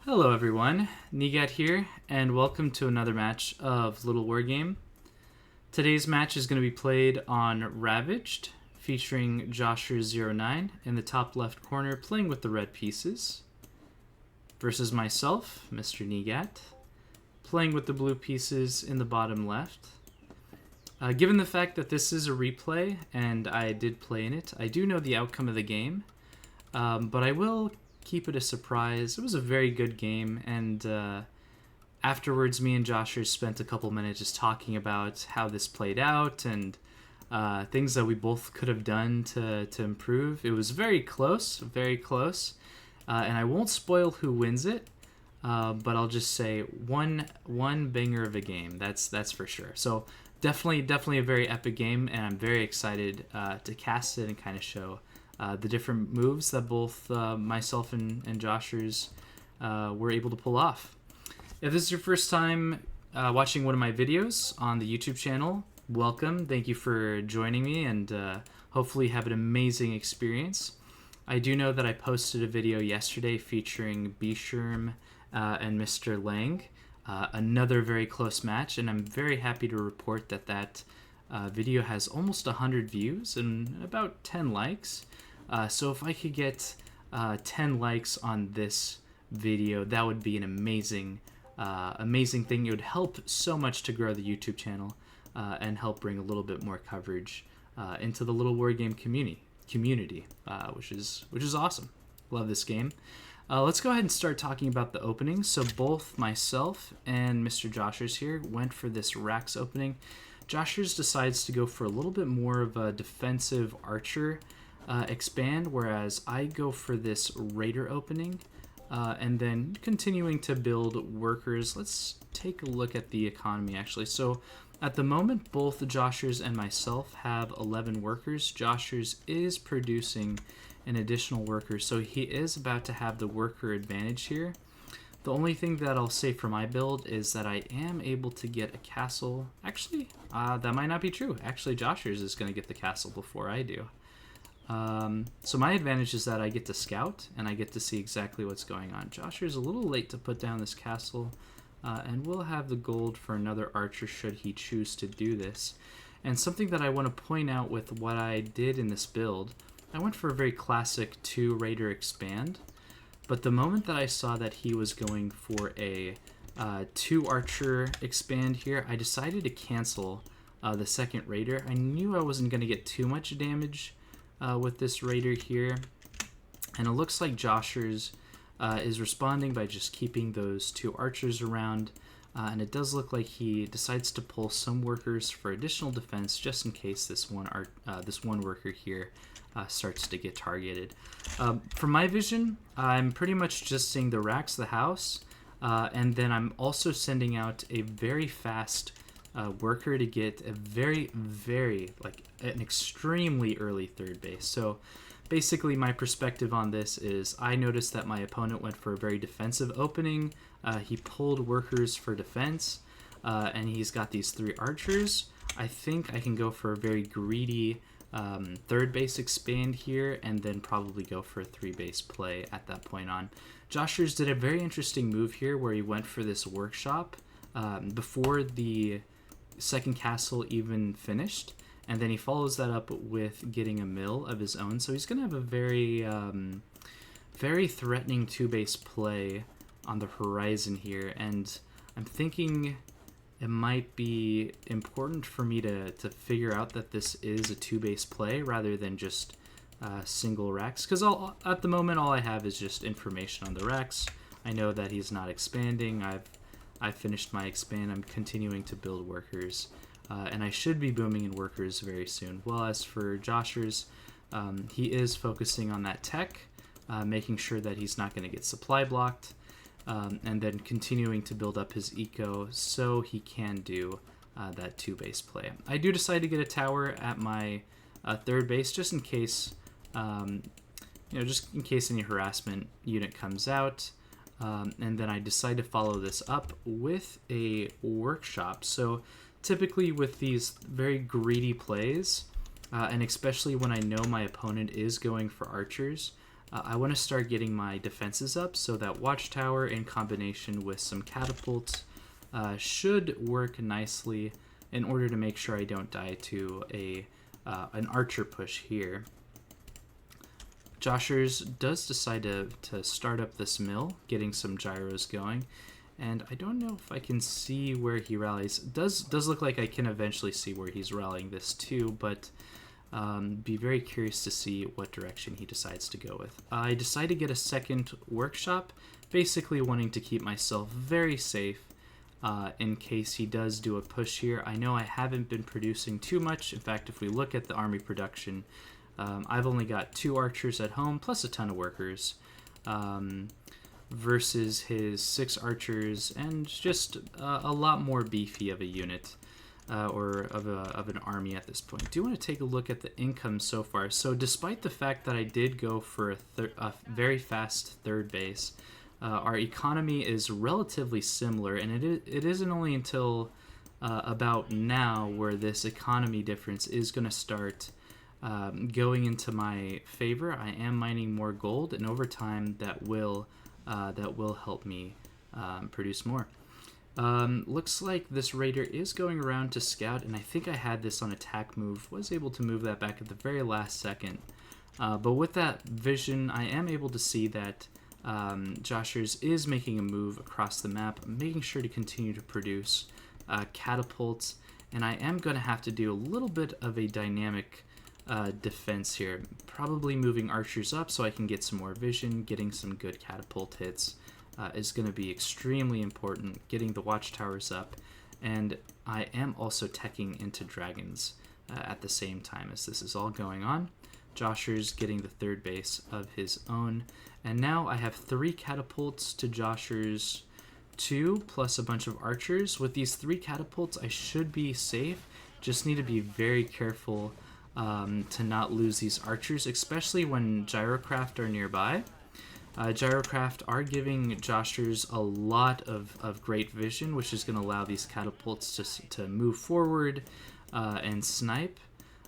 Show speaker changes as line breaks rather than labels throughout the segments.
Hello everyone, Neagat here, and welcome to another match of LittleWarGame. Today's match is going to be played on Ravaged, featuring Joshers09 in the top left corner playing with the red pieces, versus myself, Mr. Neagat, playing with the blue pieces in the bottom left. Given the fact that this is a replay, and I did play in it, I do know the outcome of the game, but I will keep it a surprise. It was a very good game, and afterwards me and Joshers spent a couple minutes just talking about how this played out and things that we both could have done to improve. It was very close, and I won't spoil who wins it, but I'll just say one banger of a game, that's for sure. So definitely a very epic game, and I'm very excited to cast it and kind of show the different moves that both myself and Joshers were able to pull off. If this is your first time watching one of my videos on the YouTube channel, welcome. Thank you for joining me, and hopefully have an amazing experience. I do know that I posted a video yesterday featuring Bsherm and Mr. Lang, another very close match, and I'm very happy to report that video has almost 100 views and about 10 likes. So if I could get 10 likes on this video, that would be an amazing thing. It would help so much to grow the YouTube channel and help bring a little bit more coverage into the LittleWarGame community, which is awesome. Love this game. Let's go ahead and start talking about the opening. So both myself and Mr. Joshers here went for this Rax opening. Joshers decides to go for a little bit more of a defensive archer expand, whereas I go for this raider opening, and then continuing to build workers. Let's take a look at the economy actually. So at the moment, both Joshers and myself have 11 workers. Joshers is producing an additional worker, so he is about to have the worker advantage here. The only thing that I'll say for my build is that I am able to get a castle. Actually, that might not be true. Actually, Joshers is going to get the castle before I do. So my advantage is that I get to scout and I get to see exactly what's going on. Joshers a little late to put down this castle, and we'll have the gold for another archer should he choose to do this. And something that I want to point out with what I did in this build, I went for a very classic 2 raider expand, but the moment that I saw that he was going for a 2 archer expand here, I decided to cancel the second raider. I knew I wasn't going to get too much damage with this raider here, and it looks like Joshers is responding by just keeping those 2 archers around, and it does look like he decides to pull some workers for additional defense just in case this one worker here starts to get targeted. From my vision, I'm pretty much just seeing the Rax the house, and then I'm also sending out a very fast worker to get a very like an extremely early third base. So basically my perspective on this is I noticed that my opponent went for a very defensive opening. He pulled workers for defense, and he's got these 3 archers. I think I can go for a very greedy third base expand here, and then probably go for a 3 base play at that point on. Joshers did a very interesting move here where he went for this workshop before the second castle even finished, and then he follows that up with getting a mill of his own. So he's going to have a very threatening 2 base play on the horizon here, and I'm thinking it might be important for me to figure out that this is a 2 base play rather than just single Rex, because at the moment all I have is just information on the Rex. I know that he's not expanding. I've finished my expand. I'm continuing to build workers, and I should be booming in workers very soon. Well, as for Joshers, he is focusing on that tech, making sure that he's not going to get supply blocked, and then continuing to build up his eco so he can do that 2 base play. I do decide to get a tower at my third base just in case, just in case any harassment unit comes out. And then I decide to follow this up with a workshop. So typically with these very greedy plays, and especially when I know my opponent is going for archers, I want to start getting my defenses up, so that watchtower in combination with some catapults should work nicely in order to make sure I don't die to an archer push here. Joshers does decide to start up this mill, getting some gyros going, and I don't know if I can see where he rallies. Does look like I can eventually see where he's rallying this too, but be very curious to see what direction he decides to go with. I decide to get a second workshop, basically wanting to keep myself very safe in case he does do a push here. I know I haven't been producing too much. In fact, if we look at the army production, I've only got 2 archers at home, plus a ton of workers, versus his 6 archers, and just a lot more beefy of a unit, or of an army at this point. I do want to take a look at the income so far. So despite the fact that I did go for a very fast third base, our economy is relatively similar, and it isn't only until about now where this economy difference is going to start going into my favor. I am mining more gold, and over time that will help me produce more. Looks like this raider is going around to scout, and I think I had this on attack move. Was able to move that back at the very last second. But with that vision, I am able to see that Joshers is making a move across the map, making sure to continue to produce catapults, and I am going to have to do a little bit of a dynamic defense here. Probably moving archers up so I can get some more vision, getting some good catapult hits is going to be extremely important, getting the watchtowers up, and I am also teching into dragons at the same time as this is all going on. Joshers getting the third base of his own, and now I have 3 catapults to Joshers 2 plus a bunch of archers. With these 3 catapults I should be safe, just need to be very careful to not lose these archers, especially when gyrocraft are nearby. Gyrocraft are giving Joshers a lot of great vision, which is going to allow these catapults to move forward and snipe.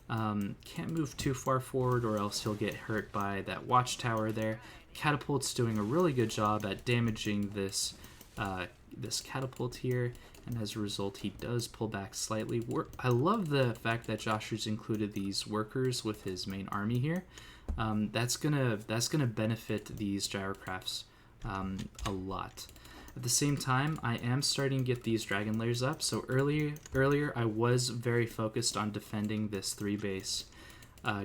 Can't move too far forward or else he'll get hurt by that watchtower there. Catapult's doing a really good job at damaging this catapult here, and as a result he does pull back slightly. I love the fact that Joshers included these workers with his main army here. That's gonna benefit these gyrocrafts a lot. At the same time, I am starting to get these dragon layers up. So earlier I was very focused on defending this 3 base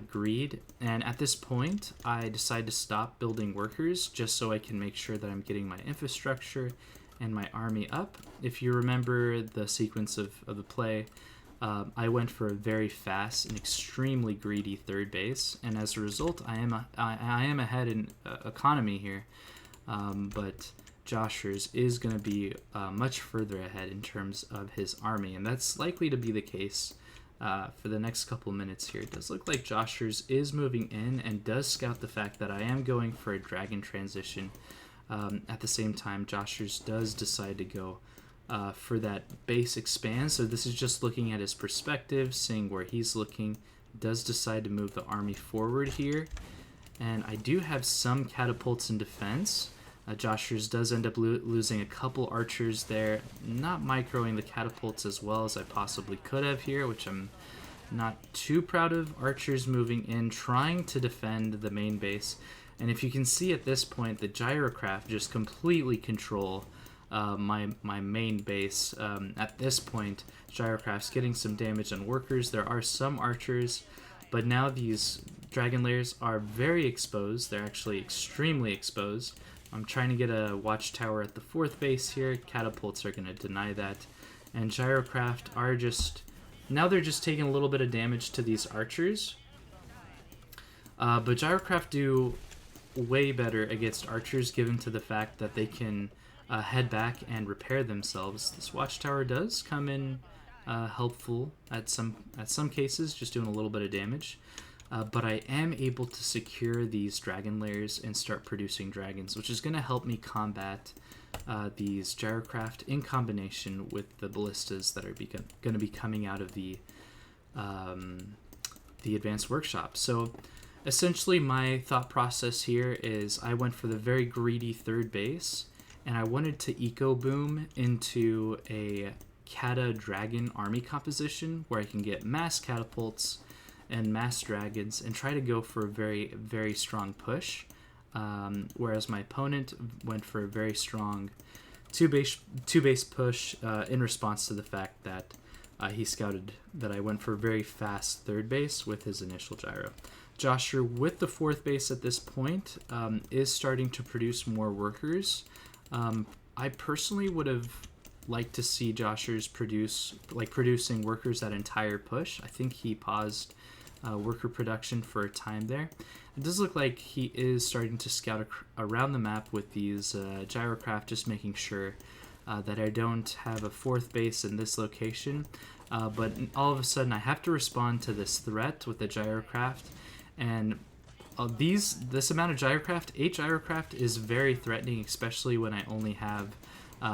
greed, and at this point I decided to stop building workers just so I can make sure that I'm getting my infrastructure and my army up. If you remember the sequence of the play, I went for a very fast and extremely greedy third base, and as a result I am ahead in economy here, but Joshers is going to be much further ahead in terms of his army, and that's likely to be the case for the next couple minutes here. It does look like Joshers is moving in and does scout the fact that I am going for a dragon transition. At the same time, Joshers does decide to go for that base expand, so this is just looking at his perspective, seeing where he's looking. Does decide to move the army forward here, and I do have some catapults in defense. Joshers does end up losing a couple archers there, not microing the catapults as well as I possibly could have here, which I'm not too proud of. Archers moving in, trying to defend the main base, and if you can see at this point, the gyrocraft just completely control my main base. At this point, gyrocraft's getting some damage on workers. There are some archers, but now these dragon layers are very exposed. They're actually extremely exposed. I'm trying to get a watchtower at the 4th base here. Catapults are going to deny that, and gyrocraft are now they're just taking a little bit of damage to these archers, but gyrocraft do way better against archers, given to the fact that they can head back and repair themselves. This watchtower does come in helpful at some cases, just doing a little bit of damage. But I am able to secure these dragon layers and start producing dragons, which is going to help me combat these gyrocraft in combination with the ballistas that are going to be coming out of the advanced workshop. So Essentially, my thought process here is I went for the very greedy third base, and I wanted to eco boom into a CATA dragon army composition where I can get mass catapults and mass dragons and try to go for a very, very strong push. Whereas my opponent went for a very strong two base push in response to the fact that he scouted that I went for a very fast third base with his initial gyro. Josher, with the fourth base at this point, is starting to produce more workers. I personally would have liked to see Joshers producing workers that entire push. I think he paused worker production for a time there. It does look like he is starting to scout around the map with these gyrocraft, just making sure that I don't have a fourth base in this location. But all of a sudden I have to respond to this threat with the gyrocraft, and this amount of gyrocraft, 8 gyrocraft, is very threatening, especially when I only have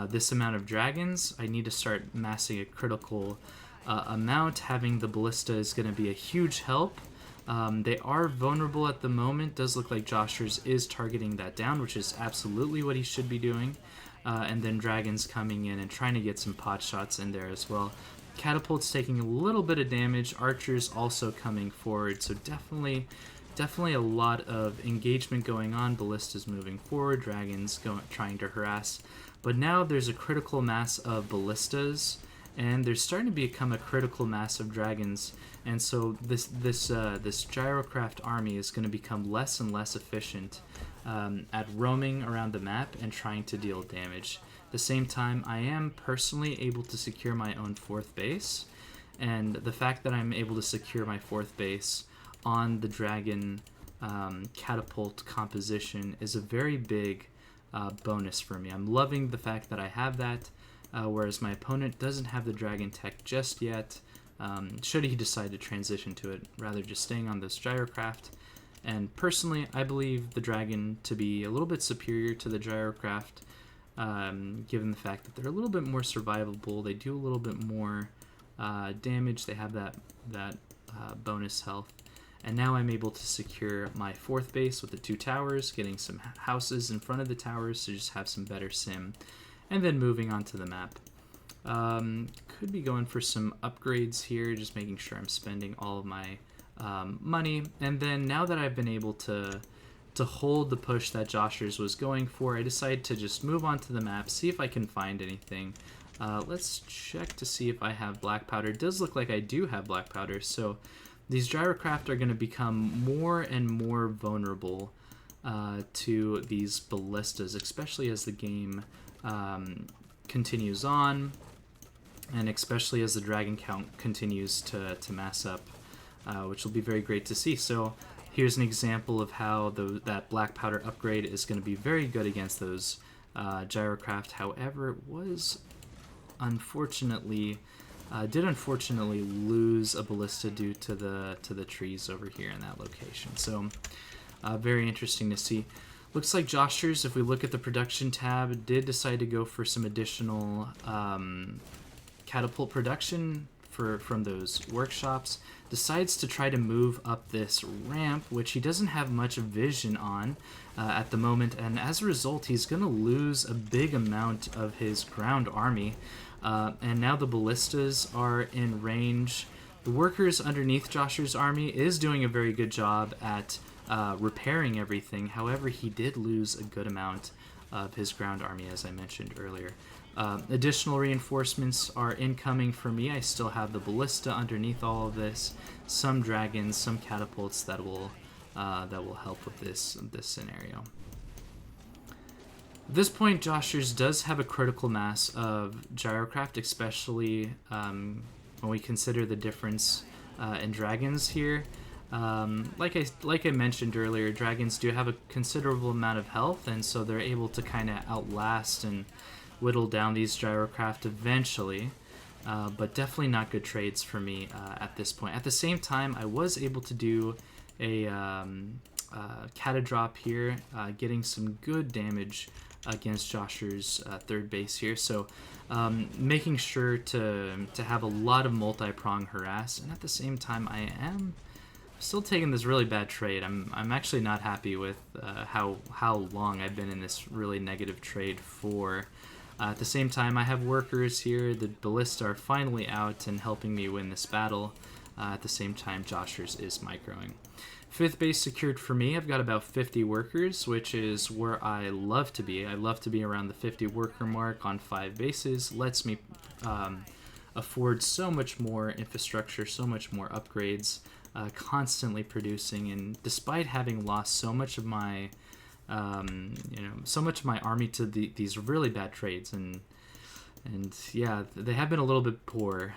this amount of dragons. I need to start massing a critical amount. Having the ballista is going to be a huge help. They are vulnerable at the moment. Does look like Joshers is targeting that down, which is absolutely what he should be doing. And then dragons coming in and trying to get some pot shots in there as well. Catapults taking a little bit of damage. Archers also coming forward. So definitely a lot of engagement going on. Ballistas moving forward. Dragons trying to harass. But now there's a critical mass of ballistas, and there's starting to become a critical mass of dragons. And so this gyrocraft army is going to become less and less efficient at roaming around the map and trying to deal damage. At the same time, I am personally able to secure my own fourth base, and the fact that I'm able to secure my fourth base on the dragon catapult composition is a very big bonus for me. I'm loving the fact that I have that, whereas my opponent doesn't have the dragon tech just yet. Should he decide to transition to it, rather just staying on this gyrocraft. And personally, I believe the dragon to be a little bit superior to the gyrocraft, given the fact that they're a little bit more survivable. They do a little bit more damage. They have that bonus health. And now I'm able to secure my fourth base with the 2 towers, getting some houses in front of the towers to just have some better sim. And then moving on to the map. Could be going for some upgrades here, just making sure I'm spending all of my money. And then now that I've been able to hold the push that Joshers was going for, I decided to just move on to the map, see if I can find anything. Let's check to see if I have black powder. It does look like I do have black powder, so these gyrocraft are going to become more and more vulnerable to these ballistas, especially as the game continues on, and especially as the dragon count continues to mass up, which will be very great to see. So here's an example of how that black powder upgrade is going to be very good against those gyrocraft. However, it was unfortunately lose a ballista due to the trees over here in that location. So very interesting to see. Looks like Joshers, if we look at the production tab, did decide to go for some additional catapult production from those workshops. Decides to try to move up this ramp, which he doesn't have much vision on at the moment, and as a result he's going to lose a big amount of his ground army. And now the ballistas are in range. The workers underneath Josher's army is doing a very good job at repairing everything. However, he did lose a good amount of his ground army, as I mentioned earlier. Additional reinforcements are incoming for me. I still have the ballista underneath all of this, some dragons, some catapults that will help with this scenario. At this point, Joshers does have a critical mass of gyrocraft, especially when we consider the difference in dragons here. Like I mentioned earlier, dragons do have a considerable amount of health, and so they're able to kind of outlast and whittle down these gyrocraft eventually, but definitely not good trades for me at this point. At the same time, I was able to do a CATA drop here, getting some good damage against Josher's third base here, so making sure to have a lot of multi-prong harass, and at the same time I am still taking this really bad trade. I'm actually not happy with how long I've been in this really negative trade for. At the same time, I have workers here. The ballista are finally out and helping me win this battle. At the same time, Joshers is microing. 5th base secured for me. I've got about 50 workers, which is where I love to be. I love to be around the 50 worker mark on 5 bases. Lets me afford so much more infrastructure, so much more upgrades, constantly producing. And despite having lost so much of my so much of my army to these really bad trades, and yeah, they have been a little bit poor.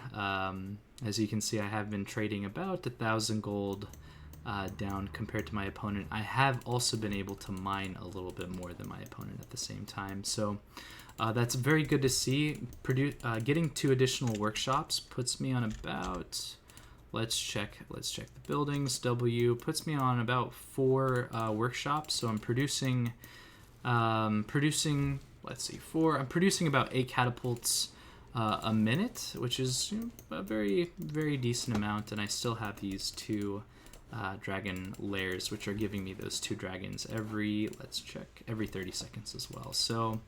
As you can see, I have been trading about 1,000 gold down compared to my opponent. I have also been able to mine a little bit more than my opponent at the same time, so that's very good to see. Getting 2 additional workshops puts me on about, let's check the buildings. W puts me on about 4 workshops, so I'm producing let's see, 4. I'm producing about 8 catapults a minute, which is a very, very decent amount, and I still have these 2 dragon layers, which are giving me those 2 dragons every 30 seconds as well. So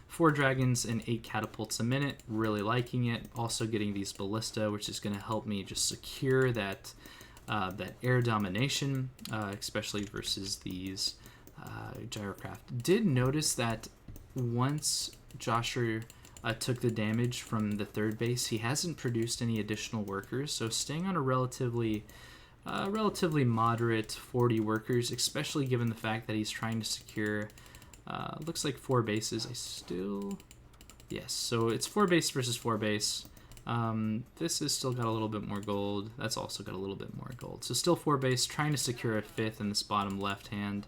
4 dragons and 8 catapults a minute, really liking it. Also getting these ballista, which is going to help me just secure that air domination, especially versus these gyrocraft. Did notice that once Josher took the damage from the 3rd base, he hasn't produced any additional workers, so staying on a relatively moderate 40 workers, especially given the fact that he's trying to secure looks like 4 bases. Yes, so it's 4 base versus 4 base. This has still got a little bit more gold. That's also got a little bit more gold. So still 4 base, trying to secure a 5th in this bottom left hand.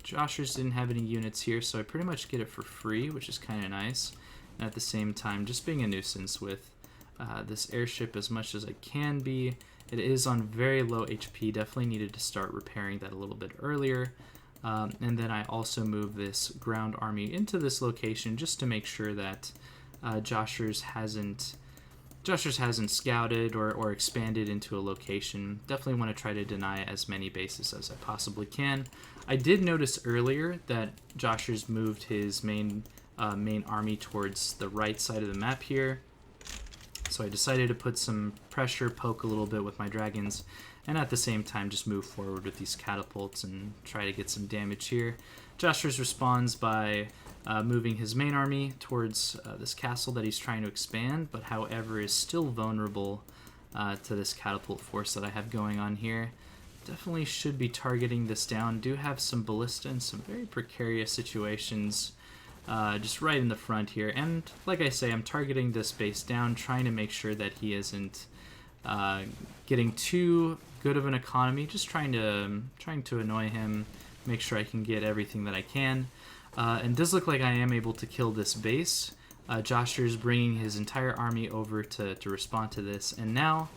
Joshers didn't have any units here, so I pretty much get it for free, which is kind of nice. And at the same time, just being a nuisance with this airship as much as I can be. It is on very low HP, definitely needed to start repairing that a little bit earlier. And then I also move this ground army into this location just to make sure that Joshers hasn't scouted or expanded into a location. Definitely want to try to deny as many bases as I possibly can. I did notice earlier that Joshers moved his main army towards the right side of the map here. So I decided to put some pressure, poke a little bit with my dragons, and at the same time just move forward with these catapults and try to get some damage here. Joshers responds by moving his main army towards this castle that he's trying to expand, but however is still vulnerable to this catapult force that I have going on here. Definitely should be targeting this down. Do have some ballista and some very precarious situations just right in the front here. And like I say, I'm targeting this base down, trying to make sure that he isn't getting too good of an economy, just trying to annoy him, make sure I can get everything that I can. And it does look like I am able to kill this base. Josher's bringing his entire army over to respond to this, and now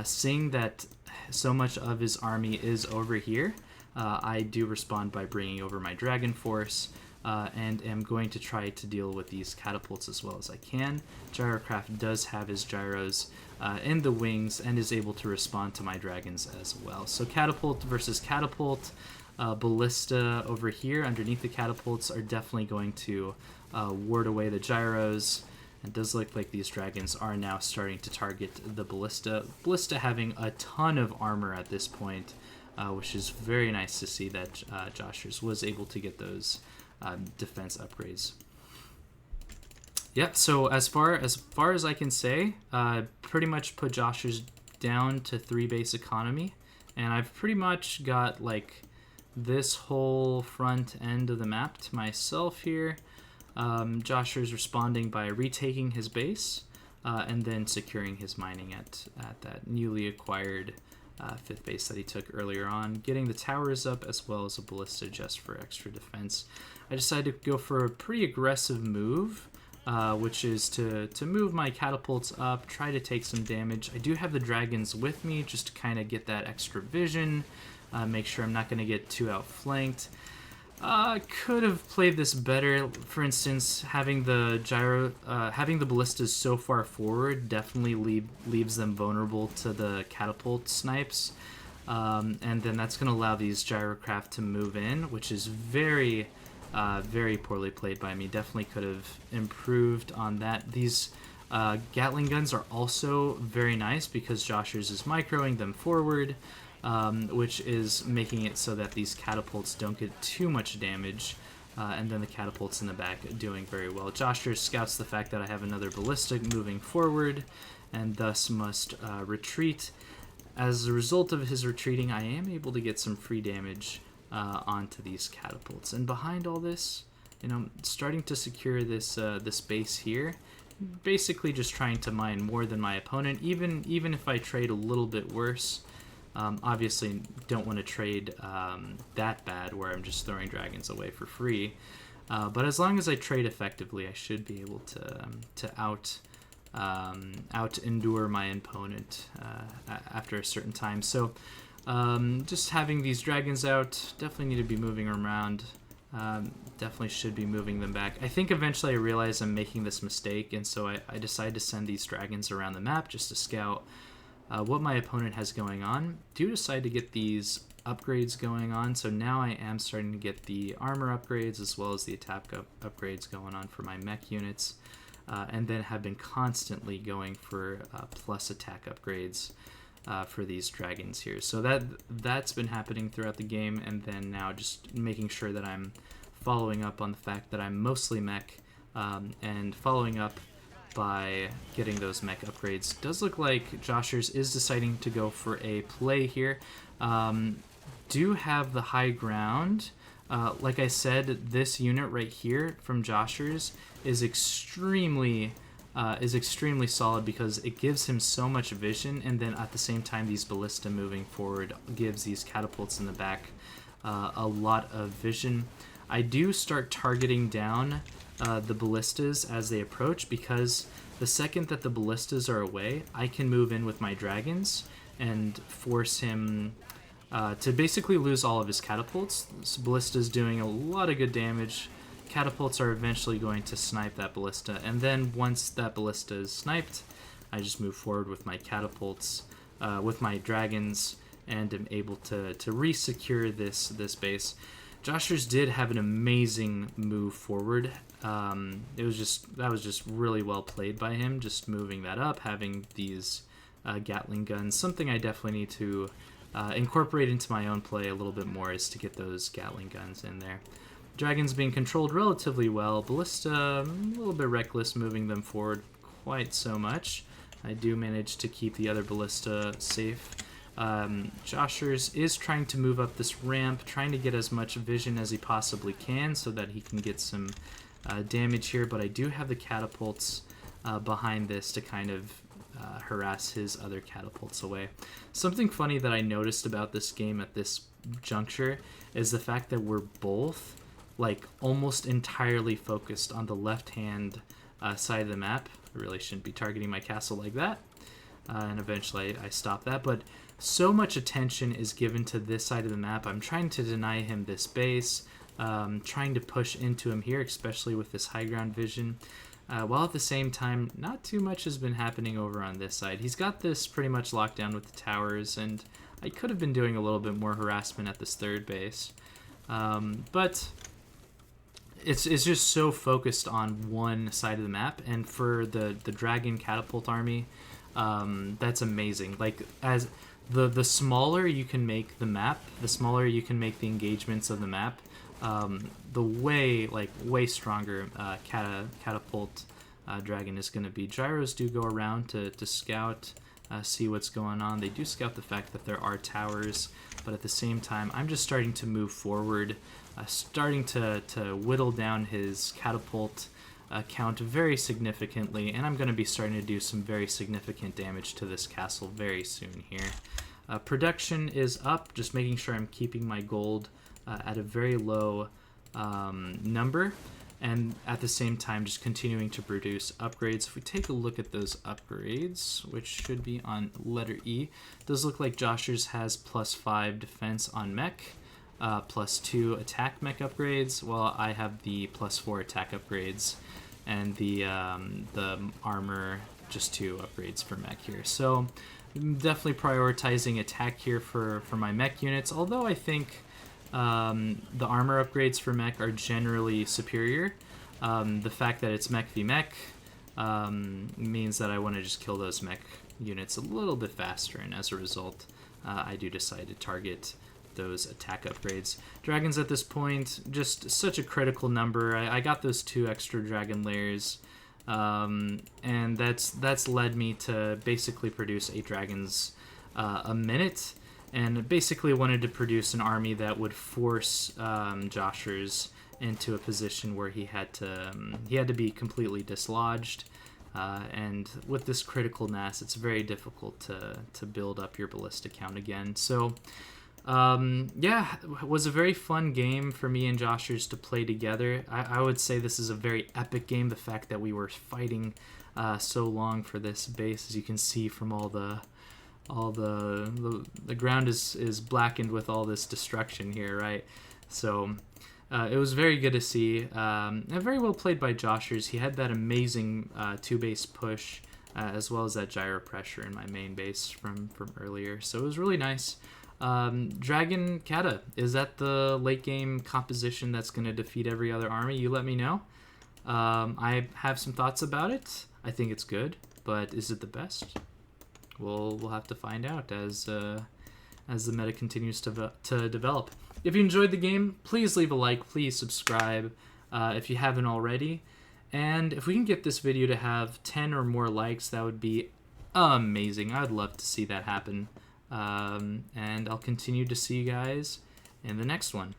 seeing that so much of his army is over here, I do respond by bringing over my dragon force, and am going to try to deal with these catapults as well as I can. Gyrocraft does have his gyros in the wings and is able to respond to my dragons as well. So catapult versus catapult. Ballista over here underneath the catapults are definitely going to ward away the gyros. It does look like these dragons are now starting to target the ballista. Ballista having a ton of armor at this point, which is very nice to see that Joshers was able to get those defense upgrades. Yep, so as far as I can say, pretty much put Joshers down to 3 base economy, and I've pretty much got like this whole front end of the map to myself here. Josher's responding by retaking his base and then securing his mining at that newly acquired 5th base that he took earlier on, getting the towers up as well as a ballista just for extra defense. I decided to go for a pretty aggressive move, which is to move my catapults up, try to take some damage. I do have the dragons with me just to kind of get that extra vision, make sure I'm not going to get too outflanked. Could have played this better. For instance, having the ballistas so far forward definitely leaves them vulnerable to the catapult snipes. And then that's going to allow these gyrocraft to move in, which is very, very poorly played by me. Definitely could have improved on that. These Gatling guns are also very nice because Joshers is microing them forward, which is making it so that these catapults don't get too much damage. And then the catapults in the back doing very well. Joshers scouts the fact that I have another ballistic moving forward and thus must retreat. As a result of his retreating, I am able to get some free damage onto these catapults. And behind all this, you know, starting to secure this this base here, basically just trying to mine more than my opponent, even if I trade a little bit worse. Obviously, don't want to trade that bad where I'm just throwing dragons away for free. But as long as I trade effectively, I should be able to out endure my opponent after a certain time. So just having these dragons out, definitely need to be moving around. Definitely should be moving them back. I think eventually I realize I'm making this mistake, and so I decide to send these dragons around the map just to scout what my opponent has going on. Do decide to get these upgrades going on, so now I am starting to get the armor upgrades as well as the attack upgrades going on for my mech units. And then have been constantly going for plus attack upgrades for these dragons here. So that's been happening throughout the game, and then now just making sure that I'm following up on the fact that I'm mostly mech, and following up by getting those mech upgrades. Does look like Joshers is deciding to go for a play here. Do have the high ground. Like I said, this unit right here from Joshers is extremely solid because it gives him so much vision, and then at the same time these ballista moving forward gives these catapults in the back a lot of vision. I do start targeting down the ballistas as they approach, because the second that the ballistas are away, I can move in with my dragons and force him to basically lose all of his catapults. This ballista's doing a lot of good damage. Catapults are eventually going to snipe that ballista, and then once that ballista is sniped, I just move forward with my catapults, with my dragons, and am able to re-secure this base. Joshers did have an amazing move forward. That was just really well played by him, just moving that up, having these Gatling guns. Something I definitely need to incorporate into my own play a little bit more is to get those Gatling guns in there. Dragons being controlled relatively well. Ballista, a little bit reckless moving them forward quite so much. I do manage to keep the other ballista safe. Joshers is trying to move up this ramp, trying to get as much vision as he possibly can so that he can get some damage here, but I do have the catapults behind this to kind of harass his other catapults away. Something funny that I noticed about this game at this juncture is the fact that we're both like almost entirely focused on the left-hand side of the map. I really shouldn't be targeting my castle like that, and eventually I stop that, but so much attention is given to this side of the map. I'm trying to deny him this base, trying to push into him here, especially with this high ground vision, while at the same time not too much has been happening over on this side. He's got this pretty much locked down with the towers, and I could have been doing a little bit more harassment at this third base, but it's just so focused on one side of the map. And for the dragon catapult army, that's amazing. Like, as the smaller you can make the map, the smaller you can make the engagements of the map, the way stronger catapult dragon is going to be. Gyros do go around to scout, see what's going on. They do scout the fact that there are towers, but at the same time I'm just starting to move forward, starting to whittle down his catapult count very significantly, and I'm going to be starting to do some very significant damage to this castle very soon here. Production is up, just making sure I'm keeping my gold at a very low number, and at the same time just continuing to produce upgrades. If we take a look at those upgrades, which should be on letter E, it does look like Joshers has +5 defense on mech, +2 attack mech upgrades, while I have the +4 attack upgrades, and the armor just 2 upgrades for mech here. So definitely prioritizing attack here for my mech units, although I think the armor upgrades for mech are generally superior. The fact that it's mech v mech means that I want to just kill those mech units a little bit faster, and as a result, I do decide to target those attack upgrades. Dragons at this point, just such a critical number. I got those 2 extra dragon layers, and that's led me to basically produce 8 dragons a minute, and basically wanted to produce an army that would force Joshers into a position where he had to be completely dislodged. And with this critical mass, it's very difficult to build up your ballista count again. So, yeah, it was a very fun game for me and Joshers to play together. I would say this is a very epic game. The fact that we were fighting so long for this base, as you can see from all the ground is blackened with all this destruction here, right? So it was very good to see, and very well played by Joshers. He had that amazing 2-base push, as well as that gyro pressure in my main base from earlier. So it was really nice. Dragon CATA, is that the late game composition that's going to defeat every other army? You let me know. I have some thoughts about it. I think it's good, but is it the best? We'll have to find out as the meta continues to develop. If you enjoyed the game, please leave a like, please subscribe if you haven't already. And if we can get this video to have 10 or more likes, that would be amazing. I'd love to see that happen. And I'll continue to see you guys in the next one.